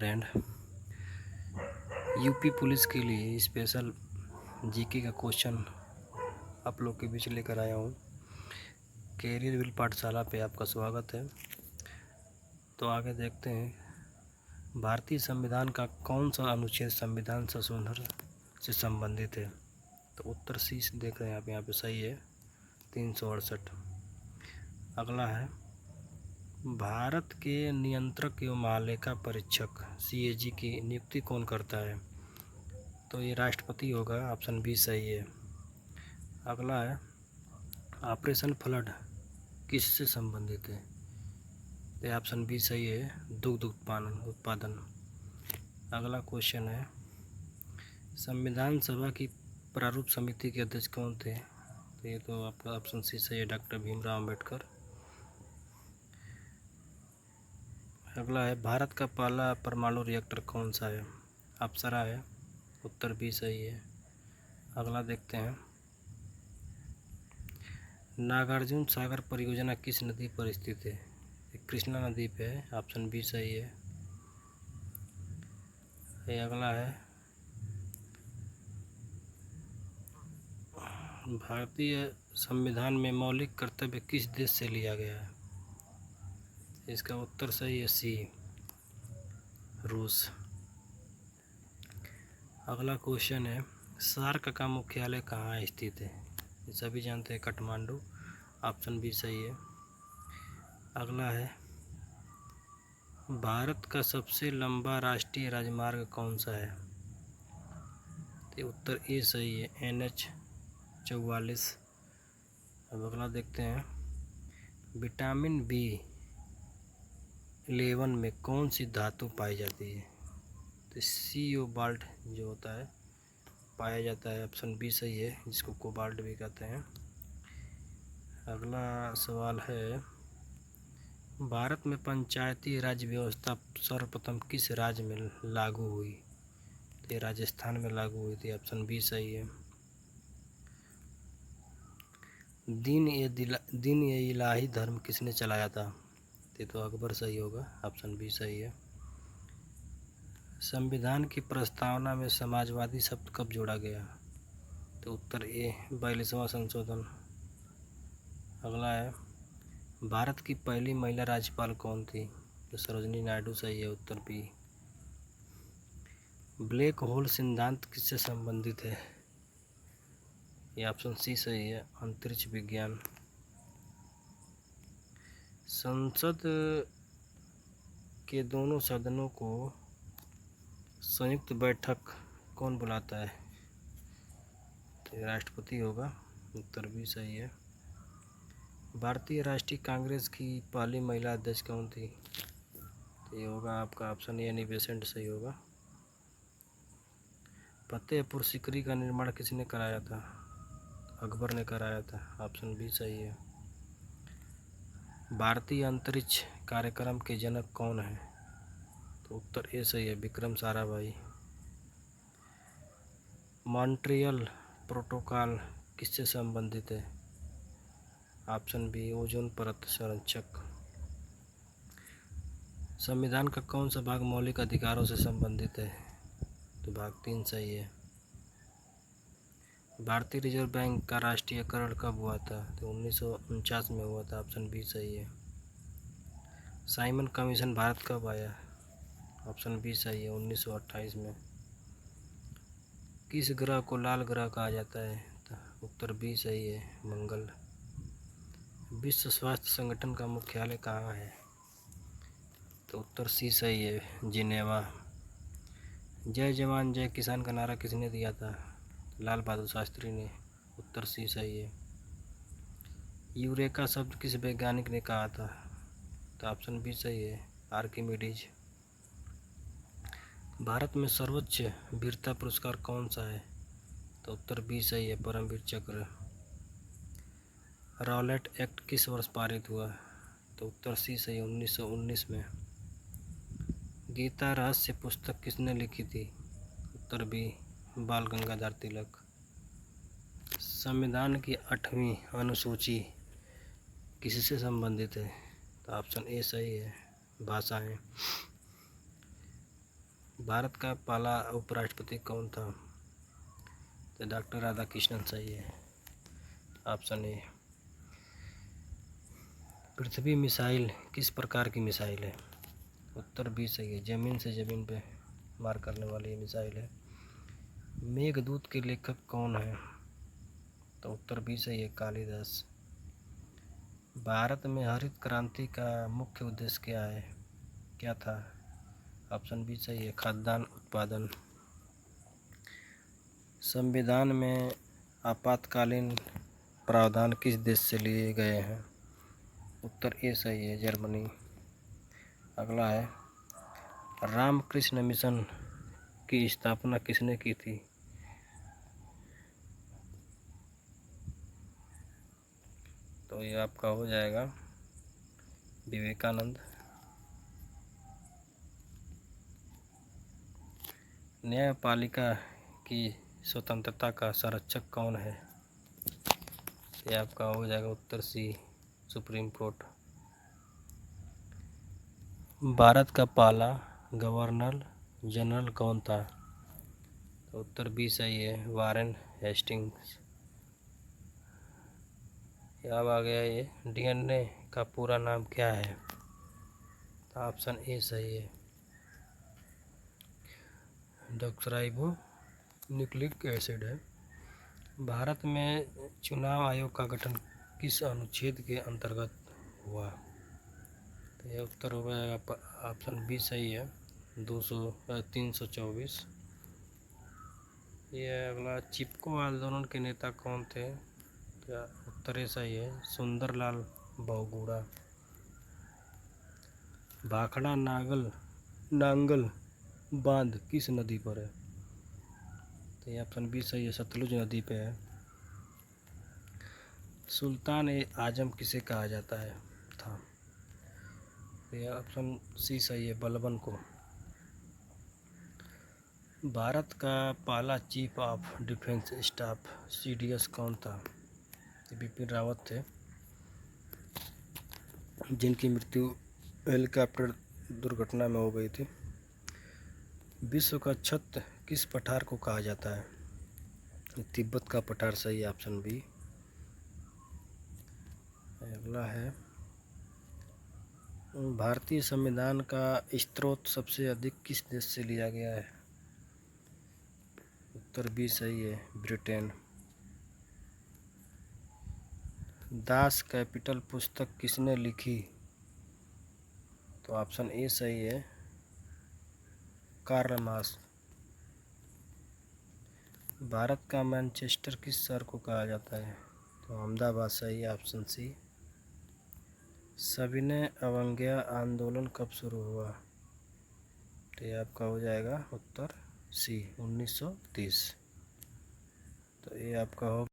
Friend, UP police के लिए special GK का क्वेश्चन आप लोग के बीच लेकर आया हूँ। कैरियर विल पाठशाला पे आपका स्वागत है। तो आगे देखते हैं, भारतीय संविधान का कौन सा अनुच्छेद संविधान संशोधन से संबंधित है? तो उत्तर सी देख रहे हैं आप यहाँ पे, सही है, 368। अगला है, भारत के नियंत्रक एवं महालेखा परीक्षक CAG की नियुक्ति कौन करता है? तो ये राष्ट्रपति होगा, ऑप्शन बी सही है। अगला है, ऑपरेशन फ्लड किससे संबंधित है? तो ऑप्शन बी सही है, दुग्ध उत्पादन। अगला क्वेश्चन है, संविधान सभा की प्रारूप समिति के अध्यक्ष कौन थे? तो ये तो आपका ऑप्शन सी सही है, डॉक्टर भीमराव अम्बेडकर। अगला है, भारत का पहला परमाणु रिएक्टर कौन सा है? अप्सरा है, उत्तर बी सही है। अगला देखते हैं, नागार्जुन सागर परियोजना किस नदी पर स्थित है? कृष्णा नदी पे है, ऑप्शन बी सही है। अगला है, भारतीय संविधान में मौलिक कर्तव्य किस देश से लिया गया है? इसका उत्तर सही है, सी, रूस। अगला क्वेश्चन है, सार्क का मुख्यालय कहाँ स्थित है? ये सभी जानते हैं, काठमांडू, ऑप्शन बी सही है। अगला है, भारत का सबसे लंबा राष्ट्रीय राजमार्ग कौन सा है? तो उत्तर ए सही है, NH 44। अब अगला देखते हैं, विटामिन B11 में कौन सी धातु पाई जाती है? तो CO बाल्ट जो होता है पाया जाता है, ऑप्शन बी सही है, जिसको कोबाल्ट भी कहते हैं। अगला सवाल है, भारत में पंचायती राज व्यवस्था सर्वप्रथम किस राज्य में लागू हुई? तो राजस्थान में लागू हुई थी, ऑप्शन बी सही है। दीन ए इलाही धर्म किसने चलाया था? तो अकबर सही होगा, ऑप्शन बी सही है। संविधान की प्रस्तावना में समाजवादी शब्द कब जोड़ा गया? तो उत्तर ए, 42वां संशोधन। अगला है, भारत की पहली महिला राज्यपाल कौन थी? तो सरोजिनी नायडू सही है, उत्तर बी। ब्लैक होल सिद्धांत किससे संबंधित है? ये ऑप्शन सी सही है, अंतरिक्ष विज्ञान। संसद के दोनों सदनों को संयुक्त बैठक कौन बुलाता है? तो राष्ट्रपति होगा, उत्तर भी सही है। भारतीय राष्ट्रीय कांग्रेस की पहली महिला अध्यक्ष कौन थी? तो ये होगा आपका ऑप्शन ए, एनी बेसेंट सही होगा। फतेहपुर सीकरी का निर्माण किसने कराया था? अकबर ने कराया था, ऑप्शन बी सही है। भारतीय अंतरिक्ष कार्यक्रम के जनक कौन है? तो उत्तर ए सही है, विक्रम साराभाई। मॉन्ट्रियल प्रोटोकॉल किससे संबंधित है? ऑप्शन बी, ओजोन परत संरक्षक। संविधान का कौन सा भाग मौलिक अधिकारों से संबंधित है? तो भाग 3 सही है। भारतीय रिजर्व बैंक का राष्ट्रीयकरण कब हुआ था? तो 1949 में हुआ था, ऑप्शन बी सही है। साइमन कमीशन भारत कब आया? ऑप्शन बी सही है, 1928 में। किस ग्रह को लाल ग्रह कहा जाता है? तो उत्तर बी सही है, मंगल। विश्व स्वास्थ्य संगठन का मुख्यालय कहाँ है? तो उत्तर सी सही है, जिनेवा। जय जवान जय किसान का नारा किसने दिया था? लाल बहादुर शास्त्री ने, उत्तर सी सही है। यूरेका शब्द किस वैज्ञानिक ने कहा था? तो ऑप्शन बी सही है, आर्किमिडीज। भारत में सर्वोच्च वीरता पुरस्कार कौन सा है? तो उत्तर बी सही है, परमवीर चक्र। रॉलेट एक्ट किस वर्ष पारित हुआ? तो उत्तर सी सही, 1919 में। गीता रहस्य पुस्तक किसने लिखी थी? उत्तर बी, बाल गंगाधर तिलक। संविधान की 8वीं अनुसूची किससे संबंधित है? तो ऑप्शन ए सही है, भाषाएं। भारत का पहला उपराष्ट्रपति कौन था? तो डॉक्टर राधाकृष्णन सही है, ऑप्शन ए। पृथ्वी मिसाइल किस प्रकार की मिसाइल है? उत्तर बी सही है, जमीन से जमीन पे मार करने वाली मिसाइल है। मेघदूत के लेखक कौन है? तो उत्तर बी सही है, कालिदास। भारत में हरित क्रांति का मुख्य उद्देश्य क्या था? ऑप्शन बी सही है, खाद्यान्न उत्पादन। संविधान में आपातकालीन प्रावधान किस देश से लिए गए हैं? उत्तर ए सही है, जर्मनी। अगला है, रामकृष्ण मिशन की स्थापना किसने की थी? तो ये आपका हो जाएगा विवेकानंद। न्यायपालिका की स्वतंत्रता का संरक्षक कौन है? ये आपका हो जाएगा उत्तर सी, सुप्रीम कोर्ट। भारत का पहला गवर्नर जनरल कौन था? तो उत्तर बी सही है, वारेन हेस्टिंग्स। अब आ गया ये, डीएनए का पूरा नाम क्या है? तो ऑप्शन ए सही है, डॉक्सराइबो न्यूक्लिक एसिड है। भारत में चुनाव आयोग का गठन किस अनुच्छेद के अंतर्गत हुआ? तो यह उत्तर हो जाएगा ऑप्शन बी सही है, 324। यह अगला, चिपको आंदोलन के नेता कौन थे? क्या उत्तर सही है, सुंदरलाल बहुगुणा। भाखड़ा नांगल बांध किस नदी पर है? तो ये ऑप्शन बी सही है, सतलुज नदी पे है। सुल्तान ए आजम किसे कहा जाता है था? तो ये ऑप्शन सी सही है, बलबन को। भारत का पहला chief of defence staff CDS कौन था? बिपिन रावत थे, जिनकी मृत्यु हेलीकॉप्टर दुर्घटना में हो गई थी। विश्व का छत किस पठार को कहा जाता है? तिब्बत का पठार सही है, ऑप्शन बी। अगला है, भारतीय संविधान का स्रोत सबसे अधिक किस देश से लिया गया है? उत्तर बी सही है, ब्रिटेन। दास कैपिटल पुस्तक किसने लिखी? तो ऑप्शन ए सही है, कार्ल मार्क्स। भारत का मैनचेस्टर किस शहर को कहा जाता है? तो अहमदाबाद सही है, ऑप्शन सी। सविनय अवज्ञा आंदोलन कब शुरू हुआ? तो ये आपका हो जाएगा उत्तर सी, 1930। तो ये आपका हो